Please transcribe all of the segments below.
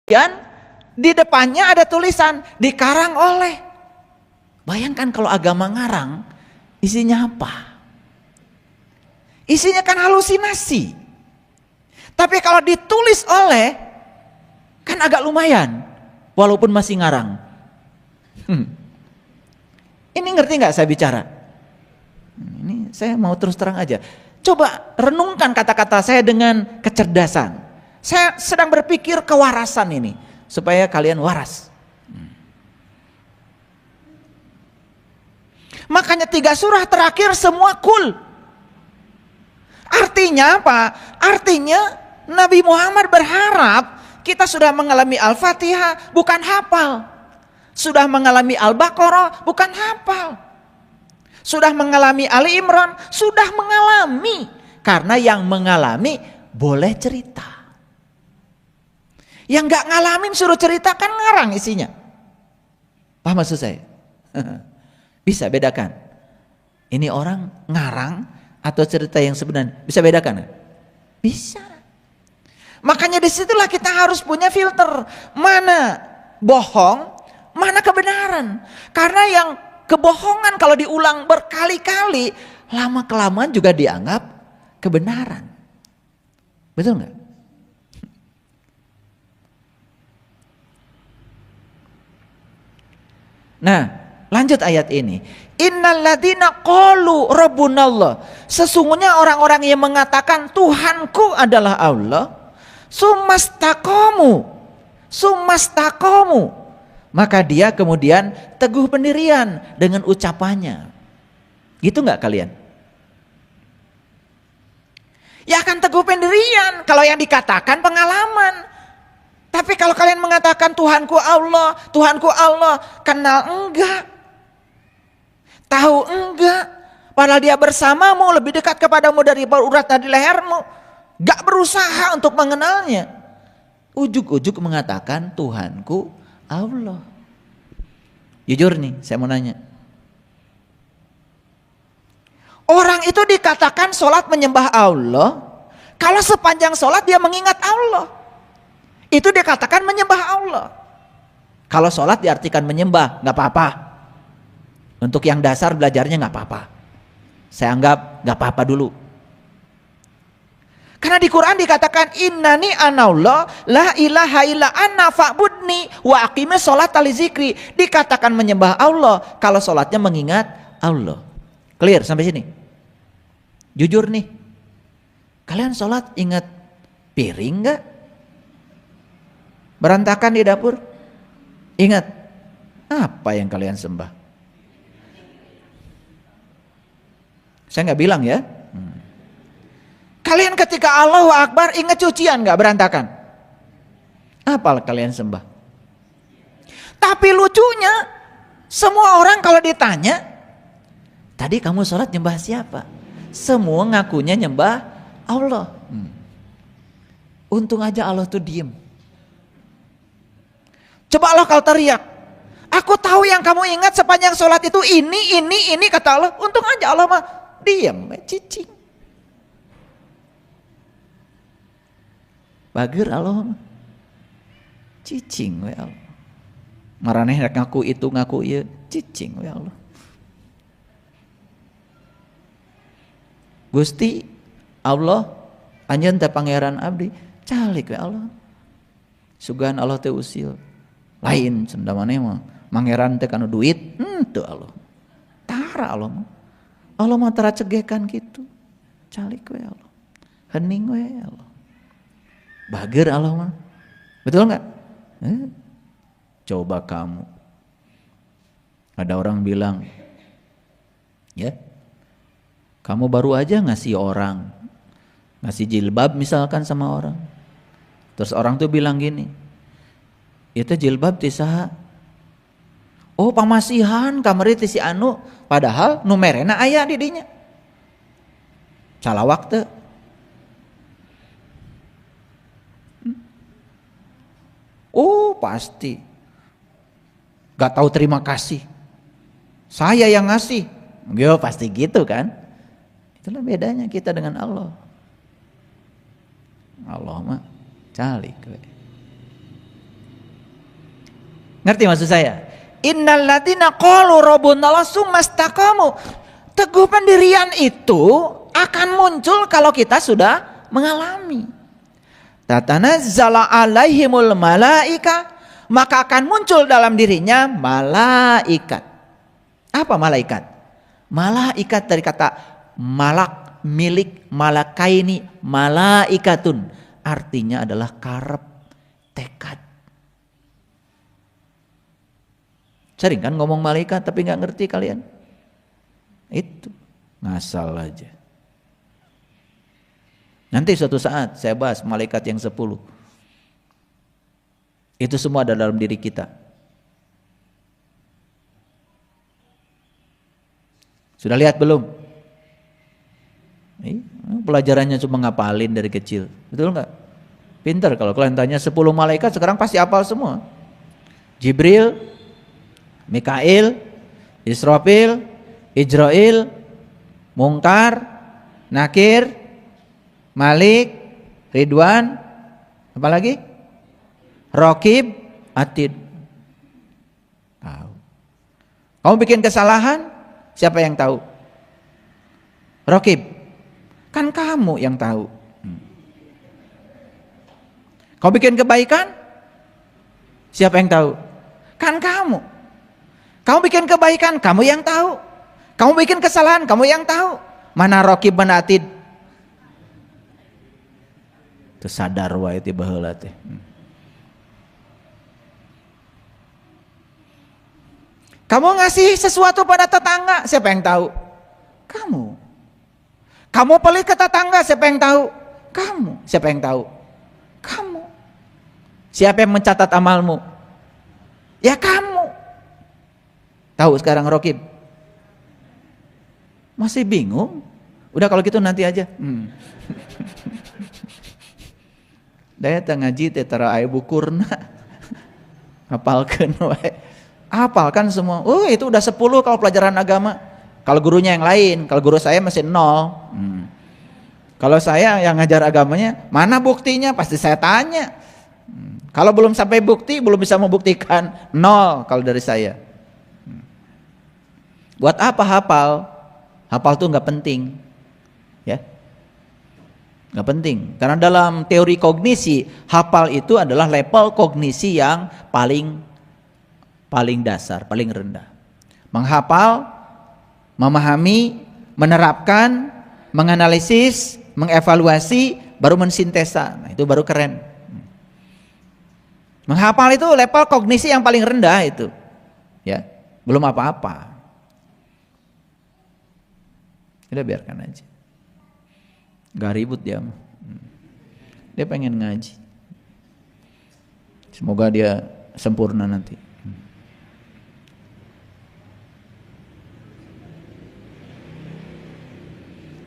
di depannya ada tulisan dikarang oleh. Bayangkan kalau agama ngarang, isinya apa? Isinya kan halusinasi. Tapi kalau ditulis oleh, kan agak lumayan, walaupun masih ngarang. Ini ngerti nggak saya bicara? Ini saya mau terus terang aja. Coba renungkan kata-kata saya dengan kecerdasan. Saya sedang berpikir kewarasan ini, supaya kalian waras. Makanya 3 surah terakhir semua kul. Artinya apa? Artinya Nabi Muhammad berharap kita sudah mengalami Al-Fatihah, bukan hafal. Sudah mengalami Al-Baqarah, bukan hafal. Sudah mengalami Ali Imran, sudah mengalami. Karena yang mengalami boleh cerita. Yang gak ngalamin suruh cerita kan ngarang isinya. Paham maksud saya? Bisa bedakan. Ini orang ngarang atau cerita yang sebenarnya. Bisa bedakan? Bisa. Makanya disitulah kita harus punya filter. Mana bohong, mana kebenaran. Karena yang kebohongan kalau diulang berkali-kali, lama-kelamaan juga dianggap kebenaran. Betul nggak? Nah, lanjut ayat ini. Innalladzina qalu rabbunallah. Sesungguhnya orang-orang yang mengatakan Tuhanku adalah Allah, sumastaqamu, maka dia kemudian teguh pendirian dengan ucapannya. Gitu nggak kalian? Ya akan teguh pendirian kalau yang dikatakan pengalaman. Tapi kalau kalian mengatakan Tuhanku Allah, kenal enggak? Tahu enggak? Padahal dia bersamamu, lebih dekat kepadamu dari urat nadi lehermu. Gak berusaha untuk mengenalnya. Ujuk-ujuk mengatakan Tuhanku Allah. Jujur nih, saya mau nanya. Orang itu dikatakan sholat menyembah Allah, kalau sepanjang sholat dia mengingat Allah, itu dikatakan menyembah Allah. Kalau sholat diartikan menyembah, gak apa-apa. Untuk yang dasar belajarnya gak apa-apa. Saya anggap gak apa-apa dulu. Karena di Quran dikatakan innani anallah la ilaha illa anna fa'budni wa aqimis sholata li zikri. Dikatakan menyembah Allah kalau sholatnya mengingat Allah. Clear sampai sini? Jujur nih. Kalian sholat ingat piring enggak? Berantakan di dapur? Ingat apa yang kalian sembah? Saya nggak bilang ya. Kalian ketika Allahu Akbar ingat cucian nggak berantakan? Apa kalian sembah? Tapi lucunya semua orang kalau ditanya, tadi kamu sholat nyembah siapa? Semua ngakunya nyembah Allah. Untung aja Allah tuh diem. Coba Allah kalau teriak, aku tahu yang kamu ingat sepanjang sholat itu ini kata Allah. Untung aja Allah mah diam, cicing. Bager Allah mah cicing we Allah. Maraneh ngaku itu ngaku ieu cicing we Allah. Gusti Allah anjeun teh pangeran abdi calik we Allah. Sugan Allah teh usil. Lain senda maneh mah mangeran teh kanu duit henteu Allah. Tara Allah mah. Allah mah tara cegekan kitu. Calik we Allah. Hening we Allah. Bager Allah mah. Betul enggak? Coba kamu. Ada orang bilang, ya, kamu baru aja ngasih jilbab misalkan sama orang. Terus orang tuh bilang gini, itu jilbab ti saha? Oh pamasihan kamari ti si anu, padahal numerena aya di dinya. Salawak teu. Oh pasti. Gak tahu terima kasih. Saya yang ngasih. Yo pasti gitu kan. Itulah bedanya kita dengan Allah. Allah mah calik we. Ngerti maksud saya? Innal ladzina qalu rabbunallah tsumastaqamu. Teguh pendirian itu akan muncul kalau kita sudah mengalami. Tatanazzala alaihimul malaika, maka akan muncul dalam dirinya malaikat. Apa malaikat? Malaikat dari kata malak, milik, malakaini, malaikatun. Artinya adalah karep, tekad. Sering kan ngomong malaikat tapi nggak ngerti kalian? Itu ngasal aja. Nanti suatu saat saya bahas malaikat yang 10. Itu semua ada dalam diri kita. Sudah lihat belum? Pelajarannya cuma ngapalin dari kecil. Betul nggak? Pinter kalau kalian tanya 10 malaikat sekarang pasti hafal semua. Jibril, Mikail, Israfil, Ijrail, Mungkar, Nakir, Malik, Ridwan, apa lagi? Raqib, Atid. Tahu. Kamu bikin kesalahan, siapa yang tahu? Raqib. Kan kamu yang tahu. Kau bikin kebaikan, siapa yang tahu? Kan kamu. Kamu bikin kebaikan, kamu yang tahu. Kamu bikin kesalahan, kamu yang tahu. Mana Raqib mana Atid? Itu sadar wae ti baheula teh. Kamu ngasih sesuatu pada tetangga, siapa yang tahu? Kamu. Kamu pelit ke tetangga, siapa yang tahu? Kamu. Siapa yang tahu? Kamu. Siapa yang mencatat amalmu? Ya kamu. Tahu sekarang Raqib? Masih bingung? Udah kalau gitu nanti aja. Daya ngaji teh tara aya bukurna. Hafalkeun wae. Hafalkan semua. Oh, itu udah 10 kalau pelajaran agama. Kalau gurunya yang lain, kalau guru saya masih 0. Kalau saya yang ngajar agamanya, mana buktinya? Pasti saya tanya. Kalau belum sampai bukti, belum bisa membuktikan, 0 kalau dari saya. Buat apa hafal? Hafal tuh nggak penting, ya, nggak penting. Karena dalam teori kognisi, hafal itu adalah level kognisi yang paling dasar, paling rendah. Menghafal, memahami, menerapkan, menganalisis, mengevaluasi, baru mensintesa. Nah, itu baru keren. Menghafal itu level kognisi yang paling rendah itu, ya, belum apa-apa. Udah biarkan aja. Gak ribut dia. Dia pengen ngaji. Semoga dia sempurna nanti.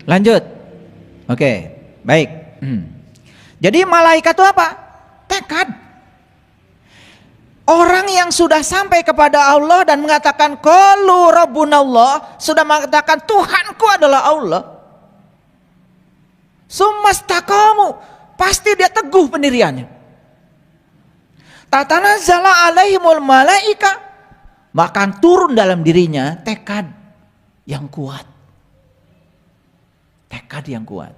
Lanjut. Oke, baik. Jadi malaikat itu apa? Tekad. Orang yang sudah sampai kepada Allah dan mengatakan qalu rabbunallah, sudah mengatakan Tuhanku adalah Allah. Tsumastaqamu, pasti dia teguh pendiriannya. Tatanazzala alaihimul malaika, maka turun dalam dirinya tekad yang kuat. Tekad yang kuat.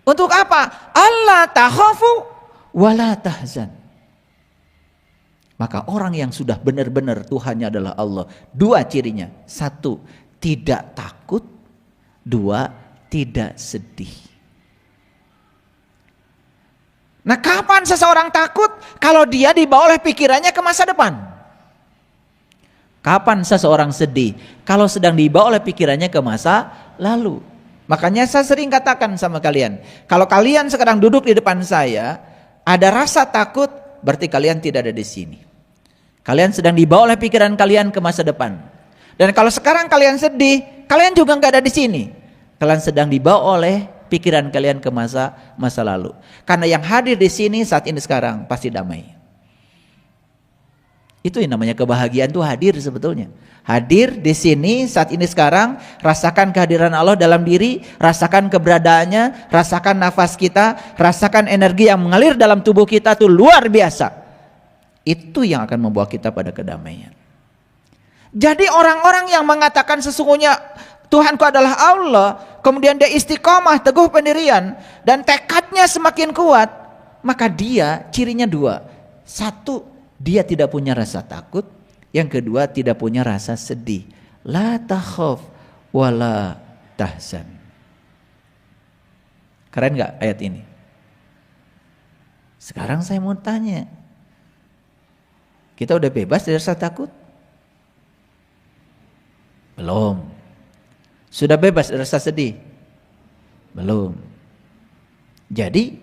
Untuk apa? Allah takhafu wala tahzan. Maka orang yang sudah benar-benar Tuhannya adalah Allah, 2 cirinya. 1, tidak takut. 2, tidak sedih. Nah, kapan seseorang takut? Kalau dia dibawa oleh pikirannya ke masa depan. Kapan seseorang sedih? Kalau sedang dibawa oleh pikirannya ke masa lalu. Makanya saya sering katakan sama kalian, kalau kalian sekarang duduk di depan saya, ada rasa takut, berarti kalian tidak ada di sini. Kalian sedang dibawa oleh pikiran kalian ke masa depan. Dan kalau sekarang kalian sedih, kalian juga nggak ada di sini. Kalian sedang dibawa oleh pikiran kalian ke masa lalu. Karena yang hadir di sini saat ini sekarang pasti damai. Itu yang namanya kebahagiaan tuh hadir sebetulnya. Hadir di sini saat ini sekarang, rasakan kehadiran Allah dalam diri, rasakan keberadaannya, rasakan nafas kita, rasakan energi yang mengalir dalam tubuh kita tuh luar biasa. Itu yang akan membawa kita pada kedamaian. Jadi orang-orang yang mengatakan sesungguhnya Tuhanku adalah Allah, kemudian dia istiqomah, teguh pendirian, dan tekadnya semakin kuat, maka dia cirinya dua. Satu, dia tidak punya rasa takut. Yang kedua, tidak punya rasa sedih. La takhaf wala tahzan. Keren gak ayat ini? Sekarang saya mau tanya, kita udah bebas dari rasa takut? Belum. Sudah bebas dari rasa sedih? Belum. Jadi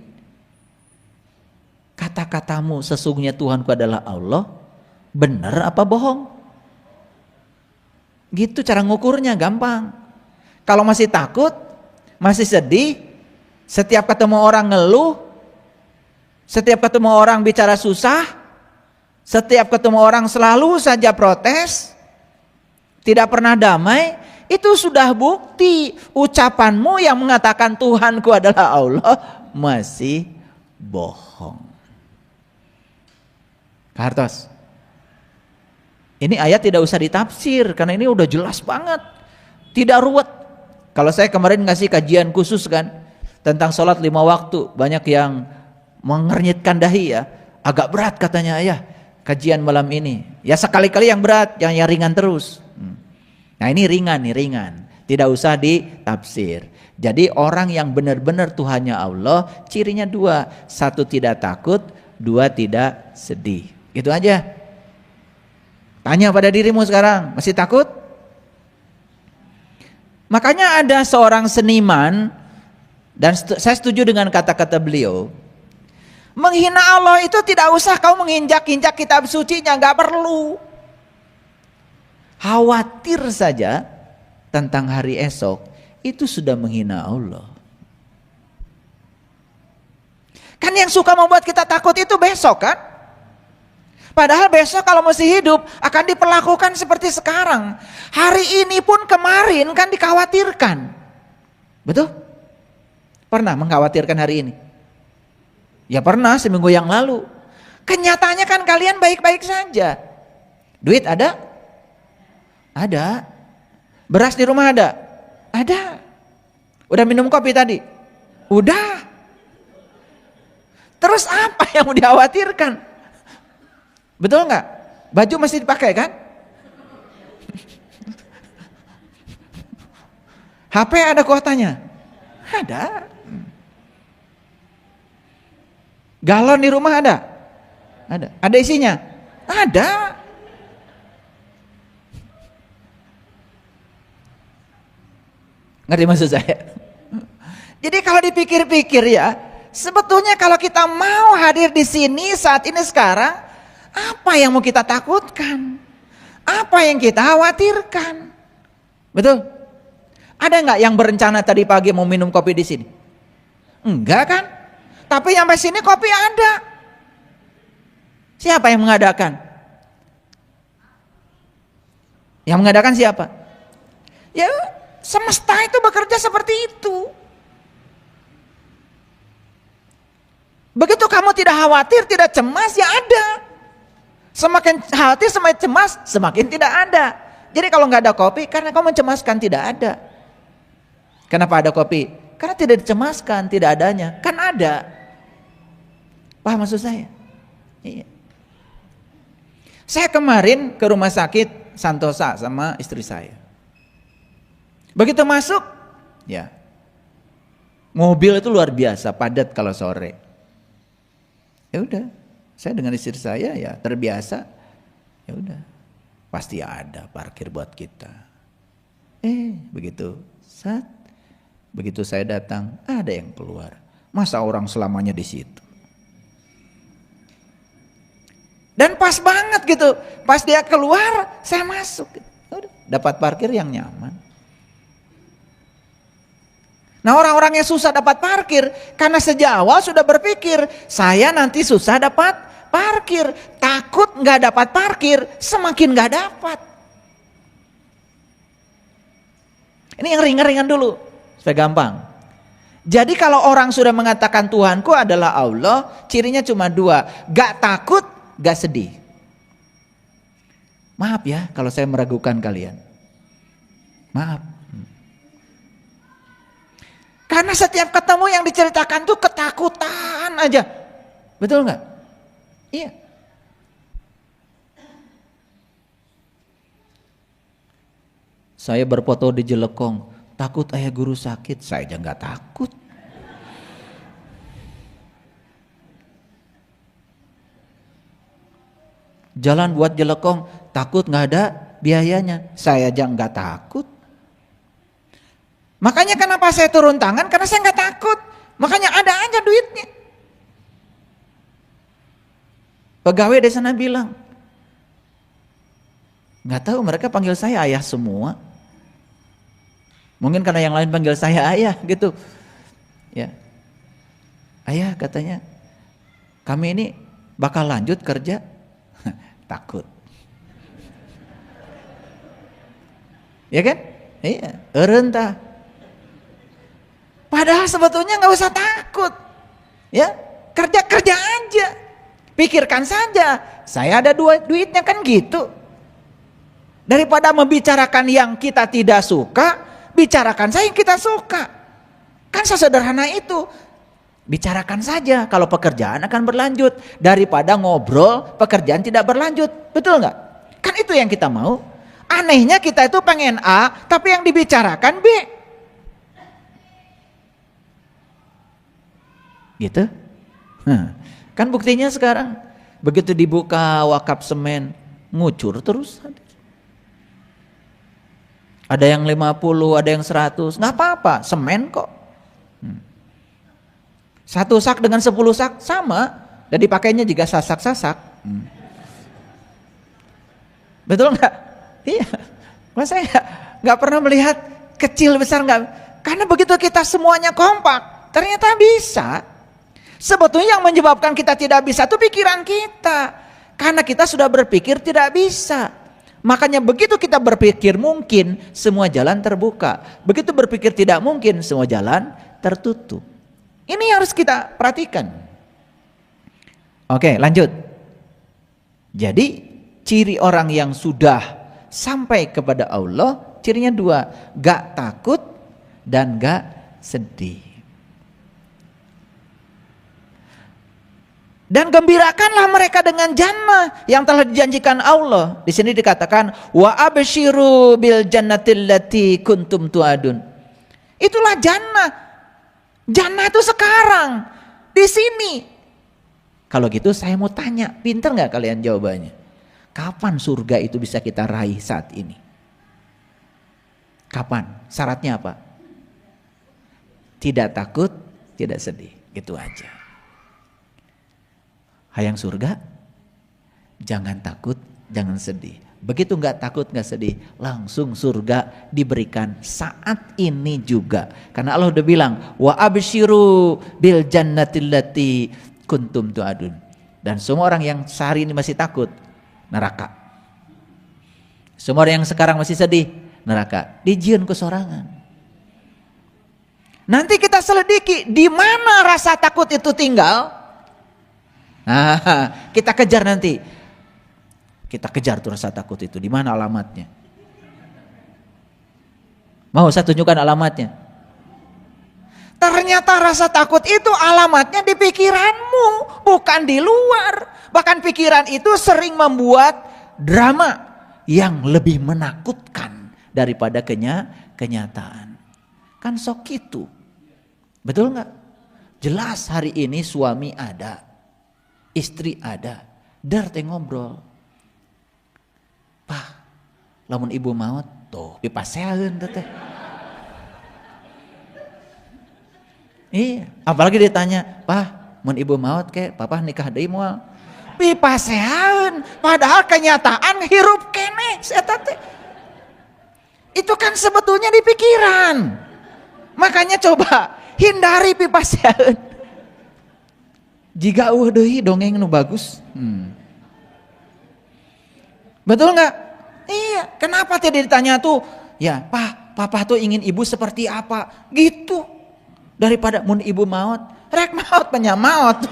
kata-katamu sesungguhnya Tuhanku adalah Allah, benar apa bohong? Gitu cara ngukurnya, gampang. Kalau masih takut, masih sedih, setiap ketemu orang ngeluh, setiap ketemu orang bicara susah, setiap ketemu orang selalu saja protes, tidak pernah damai, itu sudah bukti ucapanmu yang mengatakan Tuhanku adalah Allah masih bohong. Kartos, ini ayat tidak usah ditafsir karena ini udah jelas banget, tidak ruwet. Kalau saya kemarin ngasih kajian khusus kan tentang sholat 5 waktu, banyak yang mengernyitkan dahi ya, agak berat katanya ayah kajian malam ini. Ya sekali-kali yang berat, yang ringan terus. Nah ini ringan nih, ringan. Tidak usah ditafsir. Jadi orang yang benar-benar Tuhannya Allah, cirinya dua. Satu tidak takut, dua tidak sedih. Gitu aja. Tanya pada dirimu sekarang, masih takut? Makanya ada seorang seniman, dan saya setuju dengan kata-kata beliau, menghina Allah itu tidak usah kau menginjak-injak kitab sucinya, gak perlu. Khawatir saja tentang hari esok itu sudah menghina Allah. Kan yang suka membuat kita takut itu besok kan? Padahal besok kalau masih hidup akan diperlakukan seperti sekarang. Hari ini pun kemarin kan dikhawatirkan. Betul? Pernah mengkhawatirkan hari ini? Ya pernah, seminggu yang lalu. Kenyataannya kan kalian baik-baik saja. Duit ada? Ada. Beras di rumah ada? Ada. Udah minum kopi tadi? Udah. Terus apa yang mau dikhawatirkan? Betul nggak? Baju masih dipakai kan? HP ada kuotanya? Ada. Galon di rumah ada? Ada. Ada isinya? Ada. Ngerti maksud saya? Jadi kalau dipikir-pikir ya, sebetulnya kalau kita mau hadir di sini saat ini sekarang, apa yang mau kita takutkan? Apa yang kita khawatirkan? Betul? Ada nggak yang berencana tadi pagi mau minum kopi di sini? Enggak kan? Tapi sampai sini kopi ada. Siapa yang mengadakan? Yang mengadakan siapa? Ya, semesta itu bekerja seperti itu. Begitu kamu tidak khawatir, tidak cemas, ya ada. Semakin khawatir, semakin cemas, semakin tidak ada. Jadi kalau nggak ada kopi, karena kamu mencemaskan, tidak ada. Kenapa ada kopi? Karena tidak dicemaskan, tidak adanya. Kan ada. Paham maksud saya? Iya. Saya kemarin ke rumah sakit Santosa sama istri saya. Begitu masuk, ya mobil itu luar biasa padat kalau sore. Ya udah, saya dengan istri saya ya terbiasa. Ya udah, pasti ada parkir buat kita. Begitu saya datang, ada yang keluar. Masa orang selamanya di situ? Dan pas banget gitu, pas dia keluar, saya masuk. Udah, dapat parkir yang nyaman. Nah orang-orang yang susah dapat parkir karena sejak awal sudah berpikir saya nanti susah dapat parkir, takut nggak dapat parkir, semakin nggak dapat. Ini yang ringan-ringan dulu supaya gampang. Jadi kalau orang sudah mengatakan Tuhanku adalah Allah, cirinya cuma dua, gak takut gak sedih. Maaf ya kalau saya meragukan kalian. Maaf. Karena setiap ketemu yang diceritakan tuh ketakutan aja. Betul nggak? Iya. Saya berfoto di Jelekong, takut ayah guru sakit, saya aja nggak takut. Jalan buat Jelekong, takut nggak ada biayanya, saya aja nggak takut. Makanya kenapa saya turun tangan? Karena saya nggak takut. Makanya ada aja duitnya. Pegawai di sana bilang, nggak tahu mereka panggil saya ayah semua. Mungkin karena yang lain panggil saya ayah gitu. Ya, ayah katanya, kami ini bakal lanjut kerja. Takut. Ya kan? Iya, rentah. Padahal sebetulnya nggak usah takut, ya kerja aja, pikirkan saja, saya ada duitnya kan gitu. Daripada membicarakan yang kita tidak suka, bicarakan saja yang kita suka, kan sesederhana itu. Bicarakan saja kalau pekerjaan akan berlanjut, daripada ngobrol pekerjaan tidak berlanjut, betul nggak? Kan itu yang kita mau. Anehnya kita itu pengen A, tapi yang dibicarakan B. Gitu. Kan buktinya sekarang begitu dibuka wakaf semen ngucur terus. Ada yang 50, ada yang 100, nggak apa-apa, semen kok. Satu sak dengan 10 sak sama, dan dipakainya juga sasak-sasak. Betul nggak? Iya. Mas saya nggak pernah melihat kecil besar nggak. Karena begitu kita semuanya kompak, ternyata bisa. Sebetulnya yang menyebabkan kita tidak bisa itu pikiran kita. Karena kita sudah berpikir tidak bisa. Makanya begitu kita berpikir mungkin, semua jalan terbuka. Begitu berpikir tidak mungkin, semua jalan tertutup. Ini harus kita perhatikan. Oke, lanjut. Jadi ciri orang yang sudah sampai kepada Allah, cirinya dua. Gak takut dan gak sedih. Dan gembirakanlah mereka dengan jannah yang telah dijanjikan Allah. Di sini dikatakan wa absyiru bil jannatil lati kuntum tuadun. Itulah jannah. Jannah itu sekarang di sini. Kalau gitu saya mau tanya, pintar nggak kalian jawabannya? Kapan surga itu bisa kita raih saat ini? Kapan? Syaratnya apa? Tidak takut, tidak sedih. Gitu aja. Hayang surga, jangan takut, jangan sedih. Begitu nggak takut, nggak sedih, langsung surga diberikan saat ini juga. Karena Allah udah bilang, wa absyiru bil jannatil lati kuntum tu'adun. Dan semua orang yang sehari ini masih takut, neraka. Semua orang yang sekarang masih sedih, neraka. Dijieun ke sorangan. Nanti kita selidiki di mana rasa takut itu tinggal. Nah, kita kejar nanti. Kita kejar tuh rasa takut itu. Di mana alamatnya? Mau saya tunjukkan alamatnya? Ternyata rasa takut itu alamatnya di pikiranmu, bukan di luar. Bahkan pikiran itu sering membuat drama yang lebih menakutkan daripada kenyataan. Kan sok itu. Betul nggak? Jelas hari ini suami ada. Istri ada, dar teh ngobrol. Pah, lamun ibu maut, tuh dipaseakeun teh. Iya, apalagi ditanya, "Pah, mun ibu maut ke, papa nikah deui moal." Dipaseakeun, padahal kenyataan hirup keneh eta teh. Itu kan sebetulnya di pikiran. Makanya coba hindari pipaseakeun. Jika deui dongeng nu bagus. Betul nggak? Iya. Kenapa tidak ditanya tuh? Ya, papa tuh ingin ibu seperti apa? Gitu. Daripada mun ibu maut, rek maut penyak maut.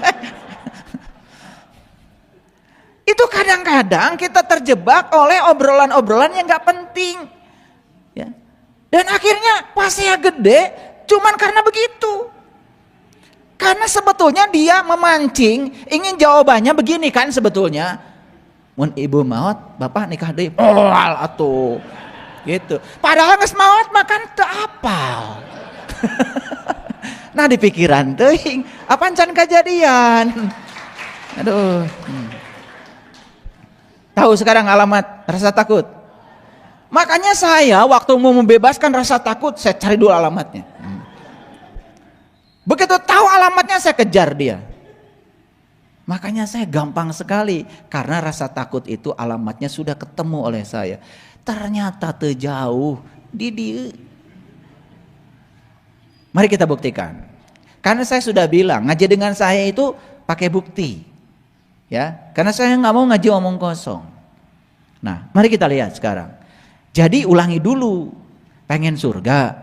Itu kadang-kadang kita terjebak oleh obrolan-obrolan yang gak penting. Ya. Dan akhirnya pas saya gede, cuman karena begitu. Karena sebetulnya dia memancing, ingin jawabannya begini kan sebetulnya. Mun ibu maot, bapak nikah deui. Oh, atuh. Gitu. Padahal geus maot makan teu apal. Nah di pikiran teuing, apaan can kejadian. Aduh. Tahu sekarang alamat rasa takut. Makanya saya waktu mau membebaskan rasa takut, saya cari dulu alamatnya. Begitu tahu alamatnya saya kejar dia. Makanya saya gampang sekali karena rasa takut itu alamatnya sudah ketemu oleh saya. Ternyata terjauh di dia. Mari kita buktikan. Karena saya sudah bilang ngaji dengan saya itu pakai bukti. Ya, karena saya nggak mau ngaji omong kosong. Nah, mari kita lihat sekarang. Jadi ulangi dulu. Pengen surga?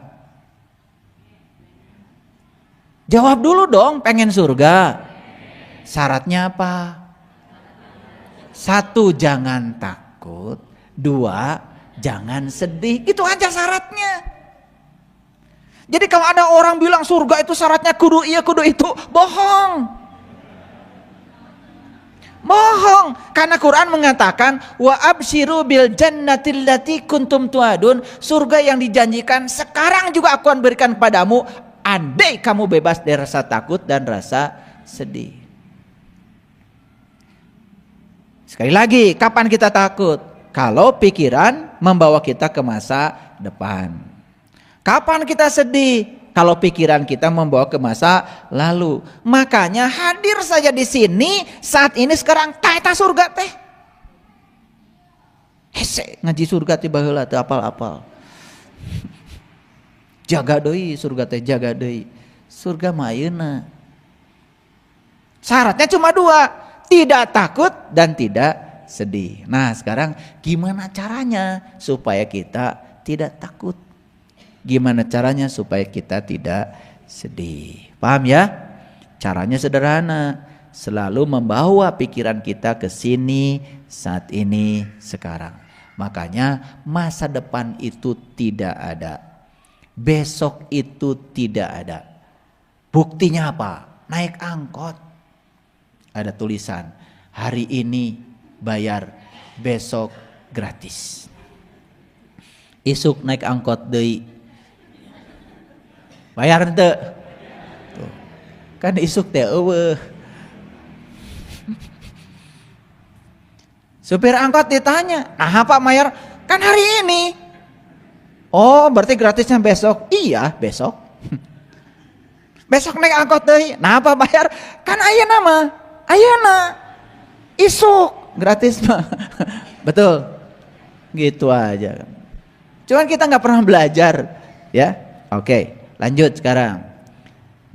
Jawab dulu dong, pengen surga. Syaratnya apa? 1, jangan takut. 2, jangan sedih. Itu aja syaratnya. Jadi kalau ada orang bilang surga itu syaratnya kudu iya kudu itu, bohong. Bohong, karena Quran mengatakan wa absyiru bil jannatil lati kuntum tuadun, surga yang dijanjikan sekarang juga aku akan berikan padamu andai kamu bebas dari rasa takut dan rasa sedih. Sekali lagi, kapan kita takut? Kalau pikiran membawa kita ke masa depan. Kapan kita sedih? Kalau pikiran kita membawa ke masa lalu. Makanya hadir saja di sini saat ini sekarang ta surga teh. Hese ngaji surga tiba heula teu apal-apal. Jaga deui surga teh, jaga deui. Surga mah ayeuna. Syaratnya cuma 2, tidak takut dan tidak sedih. Nah, sekarang gimana caranya supaya kita tidak takut? Gimana caranya supaya kita tidak sedih? Paham ya? Caranya sederhana. Selalu membawa pikiran kita ke sini, saat ini, sekarang. Makanya masa depan itu tidak ada. Besok itu tidak ada. Buktinya apa? Naik angkot. Ada tulisan, hari ini bayar, besok gratis. Isuk naik angkot deui. Bayar ente. Tuh. Kan isuk teh eueuh. Supir angkot ditanya, "Nah, Pak Mayor, kan hari ini." "Oh, berarti gratisnya besok." "Iya, besok." "Besok naik angkot deui." "Nah, Pak Mayor, kan ayeuna mah. Ayeuna. Isuk gratis mah." Betul. Gitu aja. Cuman kita nggak pernah belajar, ya. Oke. Lanjut sekarang.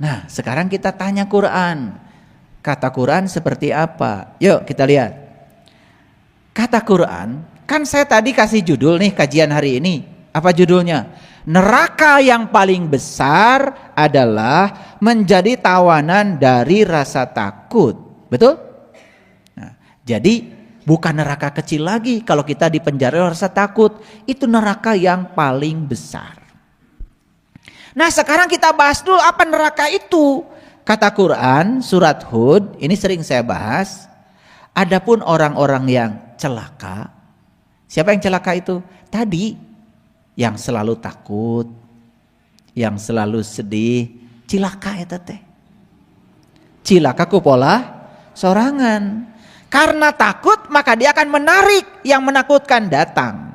Nah, sekarang kita tanya Quran. Kata Quran seperti apa? Yuk kita lihat. Kata Quran, kan saya tadi kasih judul nih kajian hari ini. Apa judulnya? Neraka yang paling besar adalah menjadi tawanan dari rasa takut. Betul? Nah, jadi bukan neraka kecil lagi kalau kita dipenjara oleh rasa takut. Itu neraka yang paling besar. Nah, sekarang kita bahas dulu apa neraka itu. Kata Quran surat Hud, ini sering saya bahas. Adapun orang-orang yang celaka. Siapa yang celaka itu? Tadi yang selalu takut, yang selalu sedih, cilaka eta teh. Cilaka ku pola sorangan. Karena takut maka dia akan menarik yang menakutkan datang.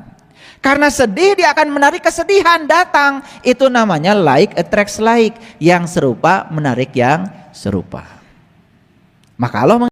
Karena sedih dia akan menarik kesedihan datang. Itu namanya like attracts like. Yang serupa menarik yang serupa. Maka Allah